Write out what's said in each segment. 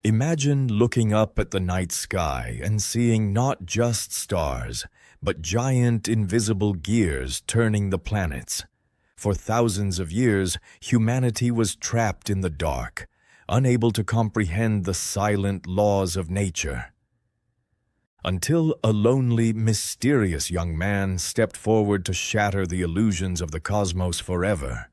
Imagine looking up at the night sky and seeing not just stars, but giant invisible gears turning the planets. For thousands of years, humanity was trapped in the dark, unable to comprehend the silent laws of nature. Until a lonely, mysterious young man stepped forward to shatter the illusions of the cosmos forever.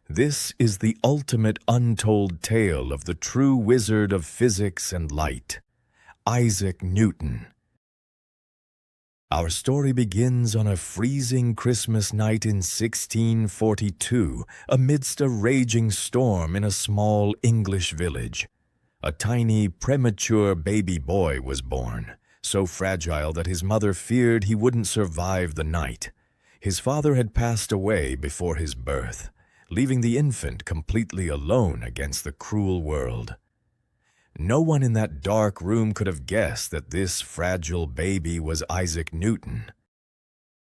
This is the ultimate untold tale of the true wizard of physics and light, Isaac Newton. Our story begins on a freezing Christmas night in 1642, amidst a raging storm in a small English village. A tiny, premature baby boy was born, so fragile that his mother feared he wouldn't survive the night. His father had passed away before his birth, leaving the infant completely alone against the cruel world. No one in that dark room could have guessed that this fragile baby was Isaac Newton.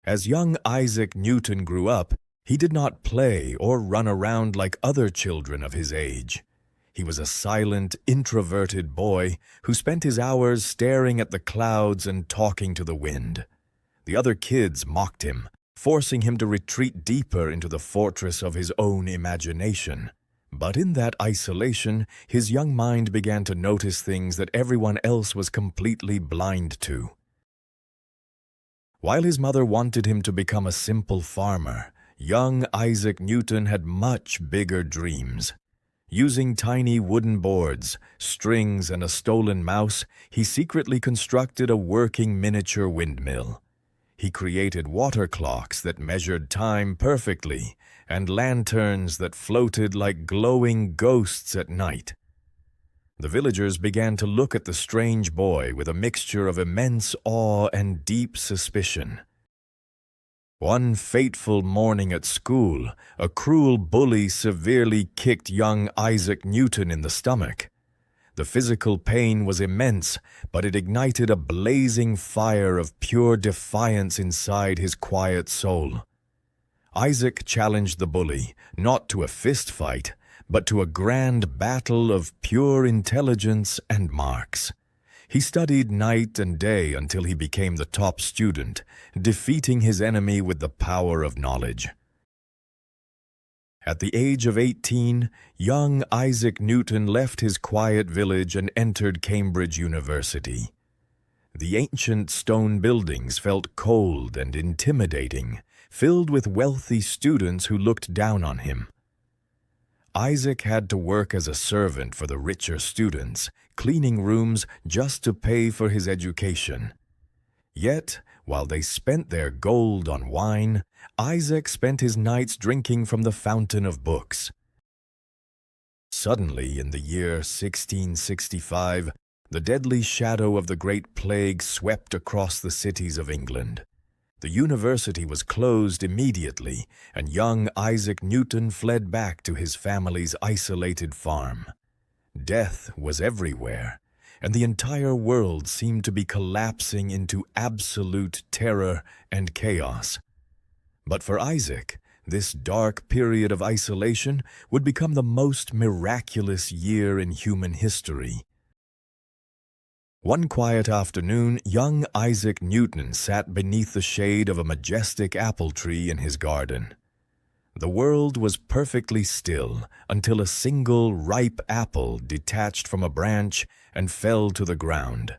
As young Isaac Newton grew up, he did not play or run around like other children of his age. He was a silent, introverted boy who spent his hours staring at the clouds and talking to the wind. The other kids mocked him, forcing him to retreat deeper into the fortress of his own imagination. But in that isolation, his young mind began to notice things that everyone else was completely blind to. While his mother wanted him to become a simple farmer, young Isaac Newton had much bigger dreams. Using tiny wooden boards, strings, and a stolen mouse, he secretly constructed a working miniature windmill. He created water clocks that measured time perfectly, and lanterns that floated like glowing ghosts at night. The villagers began to look at the strange boy with a mixture of immense awe and deep suspicion. One fateful morning at school, a cruel bully severely kicked young Isaac Newton in the stomach. The physical pain was immense, but it ignited a blazing fire of pure defiance inside his quiet soul. Isaac challenged the bully, not to a fist fight, but to a grand battle of pure intelligence and marks. He studied night and day until he became the top student, defeating his enemy with the power of knowledge. At the age of 18, young Isaac Newton left his quiet village and entered Cambridge University. The ancient stone buildings felt cold and intimidating, filled with wealthy students who looked down on him. Isaac had to work as a servant for the richer students, cleaning rooms just to pay for his education. Yet, while they spent their gold on wine, Isaac spent his nights drinking from the fountain of books. Suddenly, in the year 1665, the deadly shadow of the Great Plague swept across the cities of England. The university was closed immediately, and young Isaac Newton fled back to his family's isolated farm. Death was everywhere, and the entire world seemed to be collapsing into absolute terror and chaos. But for Isaac, this dark period of isolation would become the most miraculous year in human history. One quiet afternoon, young Isaac Newton sat beneath the shade of a majestic apple tree in his garden. The world was perfectly still until a single ripe apple detached from a branch and fell to the ground.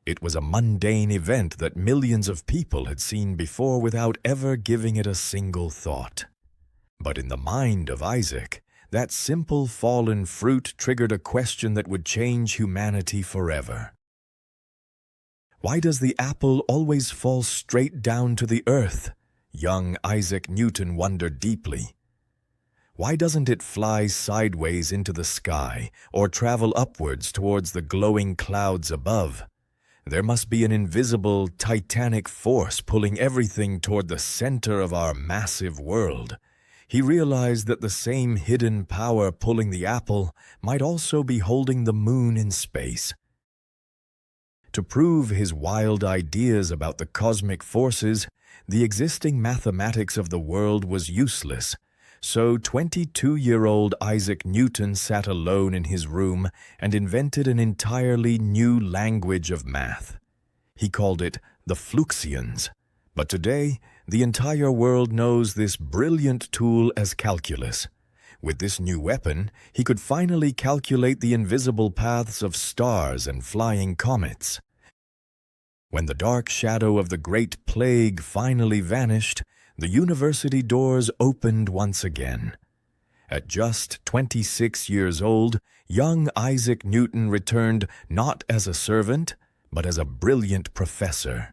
It was a mundane event that millions of people had seen before without ever giving it a single thought. But in the mind of Isaac, that simple fallen fruit triggered a question that would change humanity forever. Why does the apple always fall straight down to the earth? Young Isaac Newton wondered deeply. Why doesn't it fly sideways into the sky or travel upwards towards the glowing clouds above? There must be an invisible, titanic force pulling everything toward the center of our massive world. He realized that the same hidden power pulling the apple might also be holding the moon in space. To prove his wild ideas about the cosmic forces, the existing mathematics of the world was useless, So 22-year-old Isaac Newton sat alone in his room and invented an entirely new language of math. He called it the Fluxions. But today, the entire world knows this brilliant tool as calculus. With this new weapon, he could finally calculate the invisible paths of stars and flying comets. When the dark shadow of the Great Plague finally vanished, the university doors opened once again. At just 26 years old, young Isaac Newton returned not as a servant, but as a brilliant professor.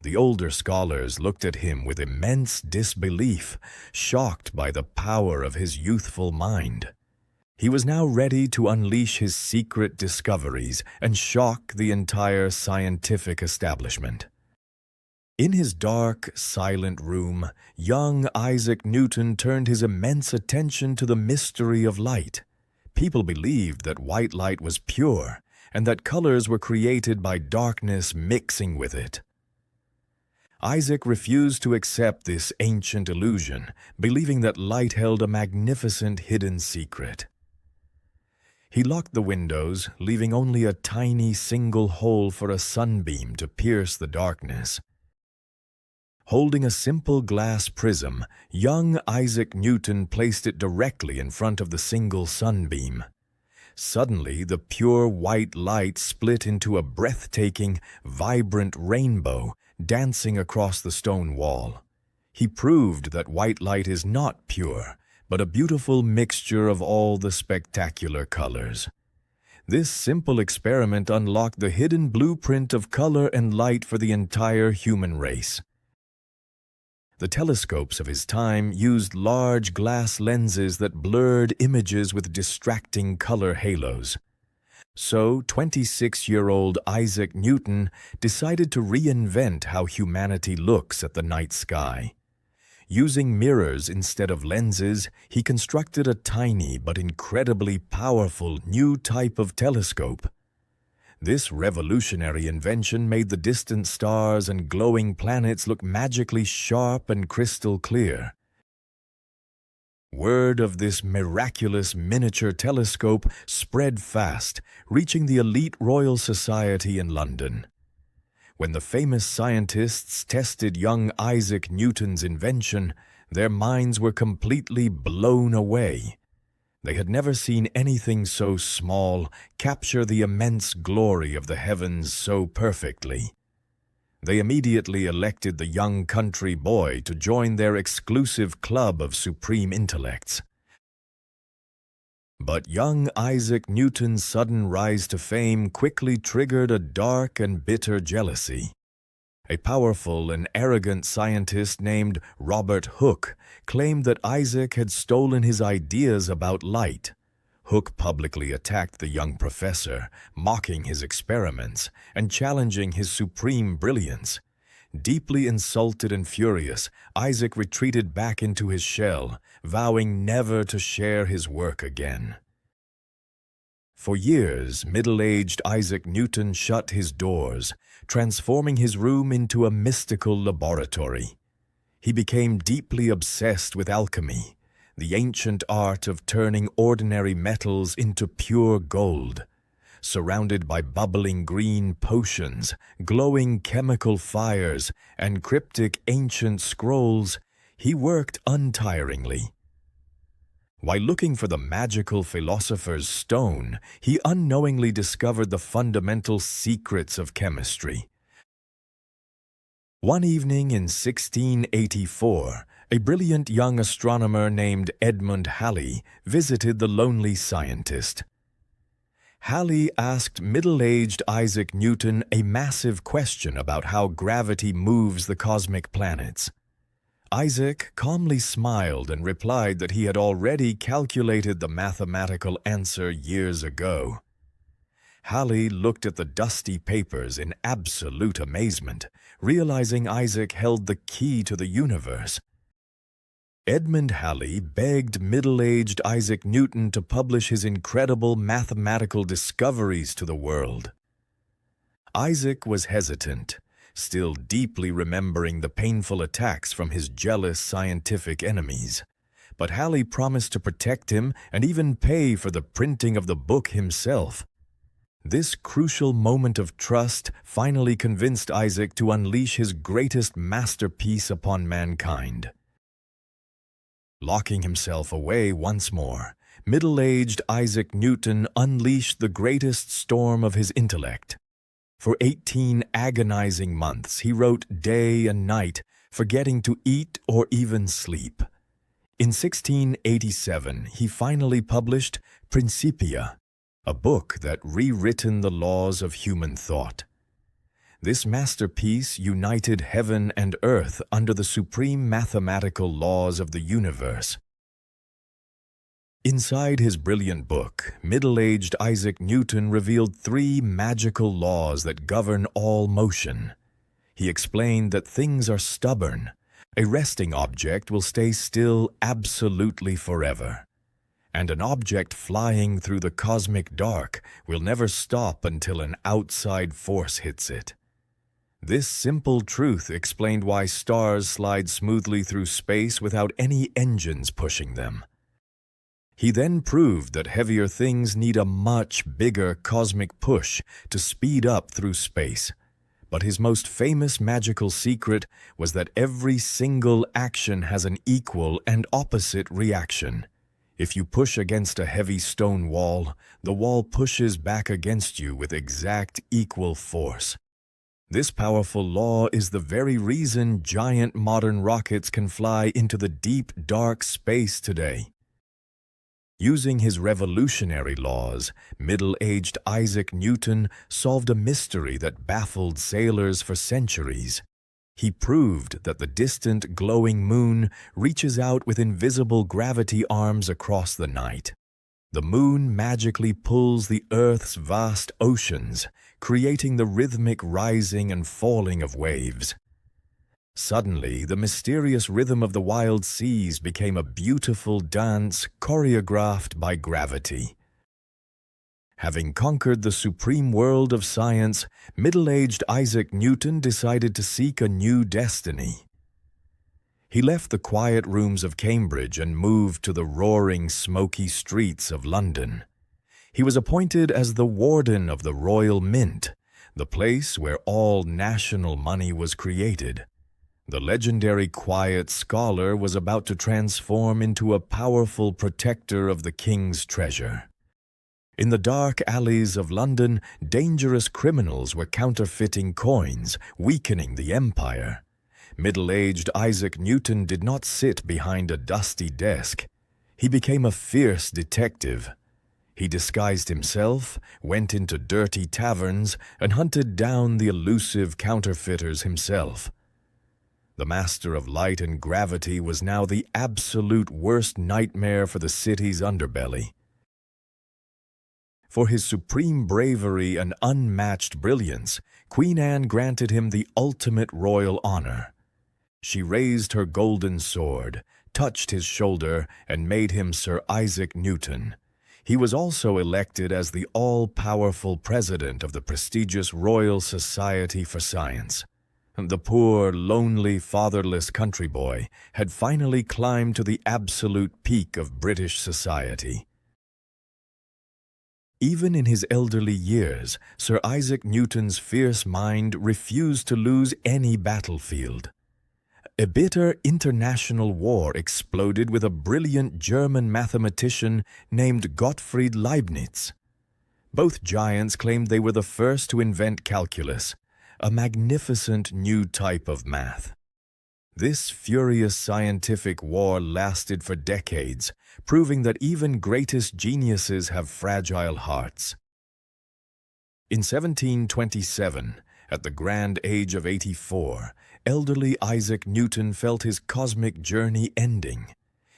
The older scholars looked at him with immense disbelief, shocked by the power of his youthful mind. He was now ready to unleash his secret discoveries and shock the entire scientific establishment. In his dark, silent room, young Isaac Newton turned his immense attention to the mystery of light. People believed that white light was pure, and that colors were created by darkness mixing with it. Isaac refused to accept this ancient illusion, believing that light held a magnificent hidden secret. He locked the windows, leaving only a tiny single hole for a sunbeam to pierce the darkness. Holding a simple glass prism, young Isaac Newton placed it directly in front of the single sunbeam. Suddenly, the pure white light split into a breathtaking, vibrant rainbow, dancing across the stone wall. He proved that white light is not pure, but a beautiful mixture of all the spectacular colors. This simple experiment unlocked the hidden blueprint of color and light for the entire human race. The telescopes of his time used large glass lenses that blurred images with distracting color halos. So 26-year-old Isaac Newton decided to reinvent how humanity looks at the night sky. Using mirrors instead of lenses, he constructed a tiny but incredibly powerful new type of telescope. This revolutionary invention made the distant stars and glowing planets look magically sharp and crystal clear. Word of this miraculous miniature telescope spread fast, reaching the elite Royal Society in London. When the famous scientists tested young Isaac Newton's invention, their minds were completely blown away. They had never seen anything so small capture the immense glory of the heavens so perfectly. They immediately elected the young country boy to join their exclusive club of supreme intellects. But young Isaac Newton's sudden rise to fame quickly triggered a dark and bitter jealousy. A powerful and arrogant scientist named Robert Hooke claimed that Isaac had stolen his ideas about light. Hooke publicly attacked the young professor, mocking his experiments and challenging his supreme brilliance. Deeply insulted and furious, Isaac retreated back into his shell, vowing never to share his work again. For years, middle-aged Isaac Newton shut his doors, transforming his room into a mystical laboratory. He became deeply obsessed with alchemy, the ancient art of turning ordinary metals into pure gold. Surrounded by bubbling green potions, glowing chemical fires, and cryptic ancient scrolls, he worked untiringly. While looking for the magical philosopher's stone, he unknowingly discovered the fundamental secrets of chemistry. One evening in 1684, a brilliant young astronomer named Edmund Halley visited the lonely scientist. Halley asked middle-aged Isaac Newton a massive question about how gravity moves the cosmic planets. Isaac calmly smiled and replied that he had already calculated the mathematical answer years ago. Halley looked at the dusty papers in absolute amazement, realizing Isaac held the key to the universe. Edmund Halley begged middle-aged Isaac Newton to publish his incredible mathematical discoveries to the world. Isaac was hesitant, still deeply remembering the painful attacks from his jealous scientific enemies. but Halley promised to protect him and even pay for the printing of the book himself. This crucial moment of trust finally convinced Isaac to unleash his greatest masterpiece upon mankind. Locking himself away once more, middle-aged Isaac Newton unleashed the greatest storm of his intellect. For 18 agonizing months, he wrote day and night, forgetting to eat or even sleep. In 1687, he finally published Principia, a book that rewritten the laws of human thought. This masterpiece united heaven and earth under the supreme mathematical laws of the universe. Inside his brilliant book, middle-aged Isaac Newton revealed 3 magical laws that govern all motion. He explained that things are stubborn. A resting object will stay still absolutely forever. And an object flying through the cosmic dark will never stop until an outside force hits it. This simple truth explained why stars slide smoothly through space without any engines pushing them. He then proved that heavier things need a much bigger cosmic push to speed up through space. But his most famous magical secret was that every single action has an equal and opposite reaction. If you push against a heavy stone wall, the wall pushes back against you with exact equal force. This powerful law is the very reason giant modern rockets can fly into the deep, dark space today. Using his revolutionary laws, middle-aged Isaac Newton solved a mystery that baffled sailors for centuries. He proved that the distant glowing moon reaches out with invisible gravity arms across the night. The moon magically pulls the Earth's vast oceans, creating the rhythmic rising and falling of waves. Suddenly, the mysterious rhythm of the wild seas became a beautiful dance choreographed by gravity. Having conquered the supreme world of science, middle-aged Isaac Newton decided to seek a new destiny. He left the quiet rooms of Cambridge and moved to the roaring, smoky streets of London. He was appointed as the warden of the Royal Mint, the place where all national money was created. The legendary quiet scholar was about to transform into a powerful protector of the king's treasure. In the dark alleys of London, dangerous criminals were counterfeiting coins, weakening the empire. Middle-aged Isaac Newton did not sit behind a dusty desk. He became a fierce detective. He disguised himself, went into dirty taverns, and hunted down the elusive counterfeiters himself. The master of light and gravity was now the absolute worst nightmare for the city's underbelly. For his supreme bravery and unmatched brilliance, Queen Anne granted him the ultimate royal honor. She raised her golden sword, touched his shoulder, and made him Sir Isaac Newton. He was also elected as the all-powerful president of the prestigious Royal Society for Science. The poor, lonely, fatherless country boy had finally climbed to the absolute peak of British society. Even in his elderly years, Sir Isaac Newton's fierce mind refused to lose any battlefield. A bitter international war exploded with a brilliant German mathematician named Gottfried Leibniz. Both giants claimed they were the first to invent calculus, a magnificent new type of math. This furious scientific war lasted for decades, proving that even greatest geniuses have fragile hearts. In 1727, at the grand age of 84, elderly Isaac Newton felt his cosmic journey ending.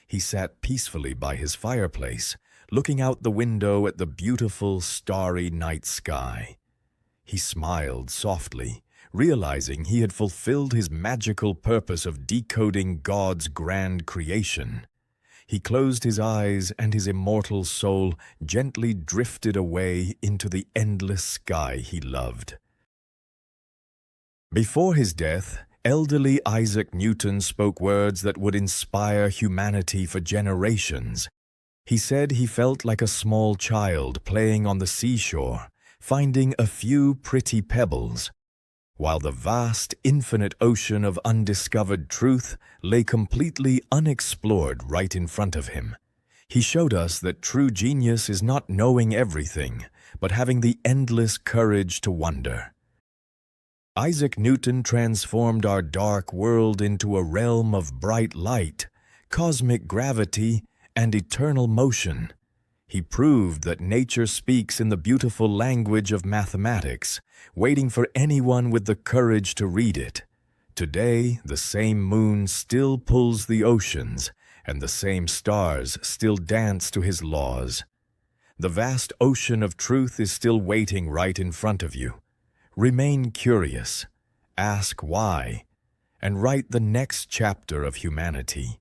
He sat peacefully by his fireplace, looking out the window at the beautiful starry night sky. He smiled softly, realizing he had fulfilled his magical purpose of decoding God's grand creation. He closed his eyes, and his immortal soul gently drifted away into the endless sky he loved. Before his death, Elderly Isaac Newton spoke words that would inspire humanity for generations. He said he felt like a small child playing on the seashore, finding a few pretty pebbles, while the vast, infinite ocean of undiscovered truth lay completely unexplored right in front of him. He showed us that true genius is not knowing everything, but having the endless courage to wonder. Isaac Newton transformed our dark world into a realm of bright light, cosmic gravity, and eternal motion. He proved that nature speaks in the beautiful language of mathematics, waiting for anyone with the courage to read it. Today, the same moon still pulls the oceans, and the same stars still dance to his laws. The vast ocean of truth is still waiting right in front of you. Remain curious, ask why, and write the next chapter of humanity.